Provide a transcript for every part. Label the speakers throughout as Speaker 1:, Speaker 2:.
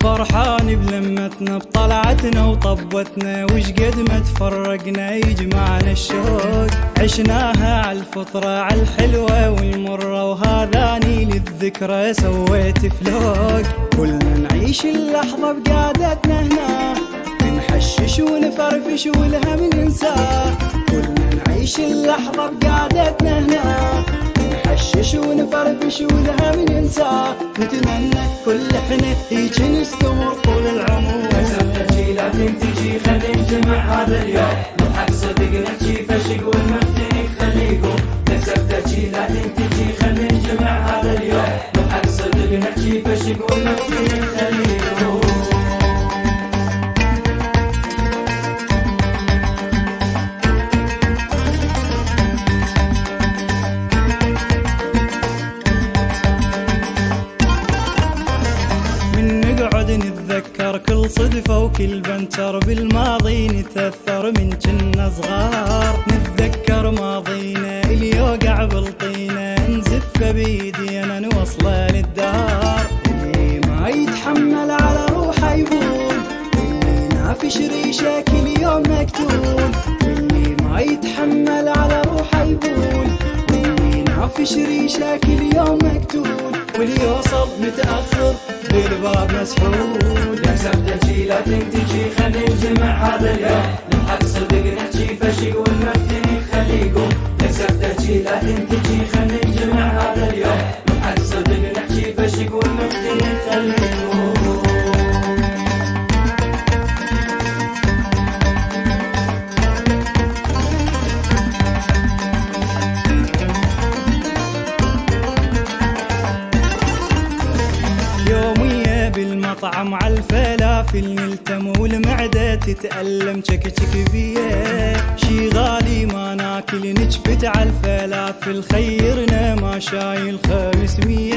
Speaker 1: فرحان بلمتنا بطلعتنا وطبتنا وش قد ما تفرقنا يجمعنا الشوق. عشناها عالفطرة عالحلوة والمرة وهذاني للذكرى سويت فلوق. كلنا نعيش اللحظة بقعدتنا هنا نحشش ونفرفش والهم ننساه. كلنا نعيش اللحظة بقعدتنا هنا نحشش ونفرفش والهم ننساه. نتمنى كل احنا هيج نستمر طول العمر.
Speaker 2: مسافة لا تنتجي خلي نجمع هذا اليوم. نضحك صدق نحكي فشق والمفتني خليكم. مسافة لا تنتجي خلي نجمع هذا اليوم. نضحك صدق نحكي فشق والمفتني خليكم.
Speaker 1: نتذكر كل صدفة وكل بنتر بالماضي نتأثر من كنا صغار. نتذكر ماضينا اللي يوقع بالطينة نزفه بيدينا نوصله للدار. اللي ما يتحمل على روحه يبون اللي نافش ريشه كل يوم مكتوب. اللي ما يتحمل على روحه يبون اللي نافش ريشه كل يوم مكتوب. واللي يوصل متأخر بالباب مسحول.
Speaker 2: مسافة لا تنتجي خلي نجمع هذا اليوم. نضحك صدق نحكي فشق والمفتني خليكم. مسافة لا تنتجي خلي نجمع هذا اليوم. نضحك صدق نحكي فشق والمفتني خليكم.
Speaker 1: بالمطعم عالفلافل نلتم والمعدة تتألم شكشك بيه. شي غالي ما ناكل نجفت عالفلافل خيرنا ما شايل 500.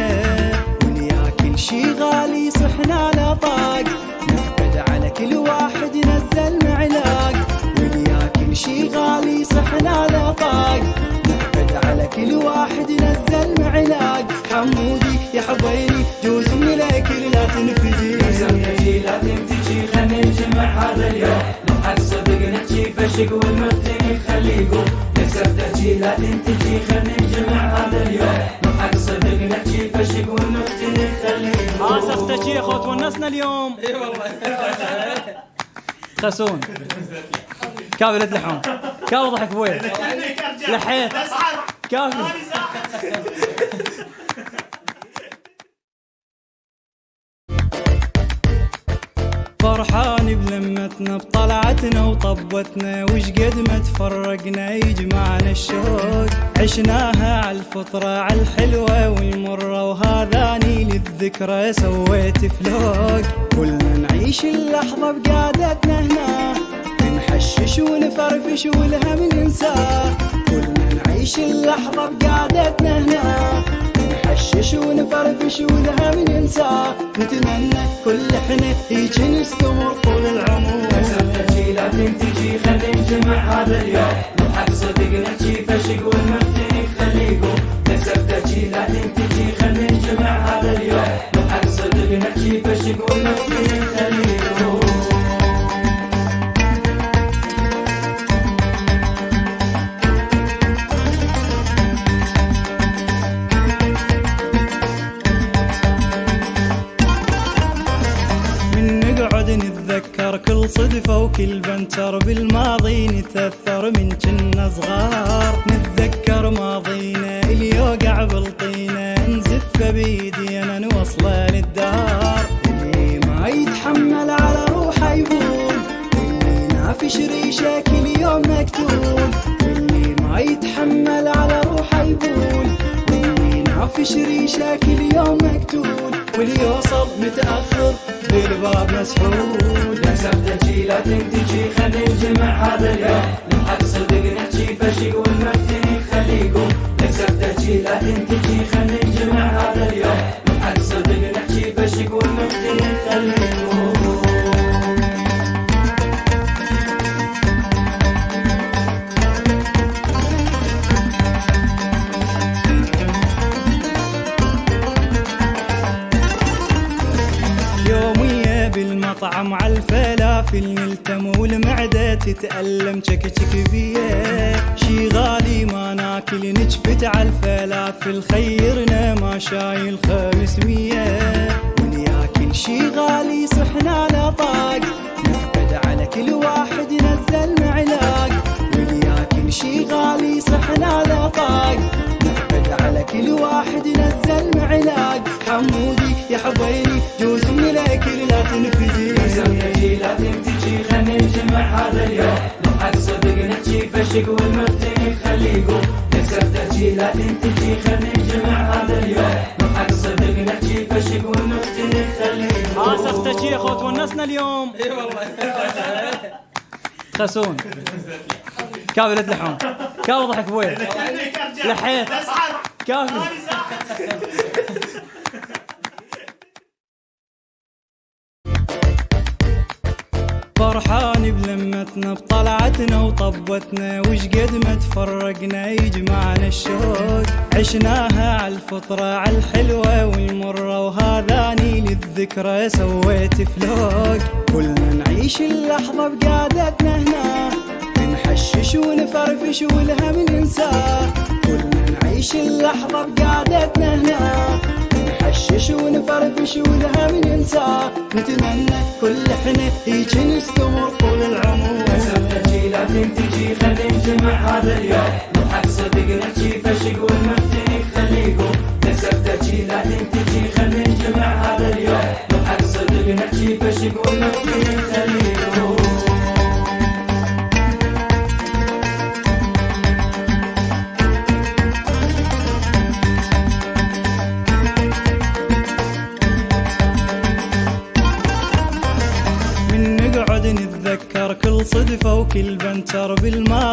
Speaker 1: ونياكل شي غالي صحنا لطاق نحقد على كل واحد نزل معلاق. ونياكل شي غالي صحنا لطاق نحقد على كل واحد نزل معلاق. حمودي يا حبيبي جوز من الاكل لا تنفدي.
Speaker 2: مسافة لا تنتجي خلي نجمع هذا اليوم. نضحك صدق نحكي فشق والمفتني خليكم. مسافة لا تنتجي خلي نجمع هذا اليوم. نضحك صدق نحكي فشق والمفتني خليكم.
Speaker 1: سختك يا اخوة تونسنا اليوم. اي والله تخسون كابلة لحوم كاب ضحك بوي لحيت كافي. فرحان بلمتنا بطلعتنا وطبتنا وش قد ما تفرقنا يجمعنا الشوق. عشناها عالفطرة عالحلوة والمرة وهذاني للذكرى سويت فلوق. كلنا نعيش اللحظة بقعدتنا هنا نحشش ونفرفش والهم ننساه. كلنا نعيش اللحظة بقعدتنا هنا نحشش ونفرفش والهم ننساه. نتمنى كل احنا هيج نستمر طول العمر.
Speaker 2: مسافة لا تنتجي خلي نجمع هذا اليوم. نضحك صدق نحكي فشق والمفتني خليكم. مسافة لا تنتجي خلي نجمع هذا اليوم. نضحك صدق نحكي فشق والمفتني خليكم.
Speaker 1: نتذكر كل صدفة وكل بنتر بالماضي نتأثر من كنا صغار. نتذكر ماضينا اللي يوقع بالطينة نزفه بيدينا نوصله للدار. اللي ما يتحمل على روحه يبون اللي نافش ريشه كل يوم مكتوب. اللي ما يتحمل على روحه يبون اللي نافش ريشه كل يوم مكتوب. واللي يوصل متأخر بالباب مسحول.
Speaker 2: مسافة لا تنتجي خلي نجمع هذا اليوم. نضحك صدق نحكي فشق والمفتني خليكم. مسافة لا تنتجي خلي نجمع هذا اليوم. نضحك صدق نحكي فشق والمفتني خليكم.
Speaker 1: المطعم عالفلافل نلتم والمعدة تتألم شك بيه، شي غالي ما ناكل نجفت عالفلافل خيرنا ما شايل 500، ونياكل شي غالي صحنا لطاق نحقد على كل واحد نزل معلاق، ونياكل شي غالي صحنا لطاق نحقد على كل واحد نزل معلاق. حمودي يا حبيبي جوز من الاكل لا تنفدي،
Speaker 2: لا تنتجي خلي نجمع هذا اليوم، نضحك صدق نحكي فشق والمفتري خلي يقوم، نكسب تحكي لا تنتجي خلي نجمع هذا اليوم، نضحك صدق نحكي فشق والمفتري خلي يقوم.
Speaker 1: اسفتك يا اخوت ونسنا اليوم. اي والله خسون كافي لا تلحون كافي ضحك بوين لحيت كافي. فرحان بلمتنا بطلعتنا وطبتنا وشقد ما تفرقنا يجمعنا الشوق، عشناها عالفطرة عالحلوة والمرة وهذاني للذكرى سويت فلوق، كلنا نعيش اللحظة بقعدتنا هنا نحشش ونفرفش والهم ننساه، كلنا نعيش اللحظة بقعدتنا هنا نحشش ونفرفش والهم ننساه، نتمنى كل احنا هيج نستمر طول العمر.
Speaker 2: تجي لا تنتجي خلي نجمع هذا اليوم، نضحك صدق نحكي فشق والمفتري خلي يقوم، تجي لا تنتجي خلي نجمع هذا اليوم، نضحك صدق نحكي فشق والمفتري خلي يقوم.
Speaker 1: نقعد نتذكر كل صدفة وكل بنتر بالماضي.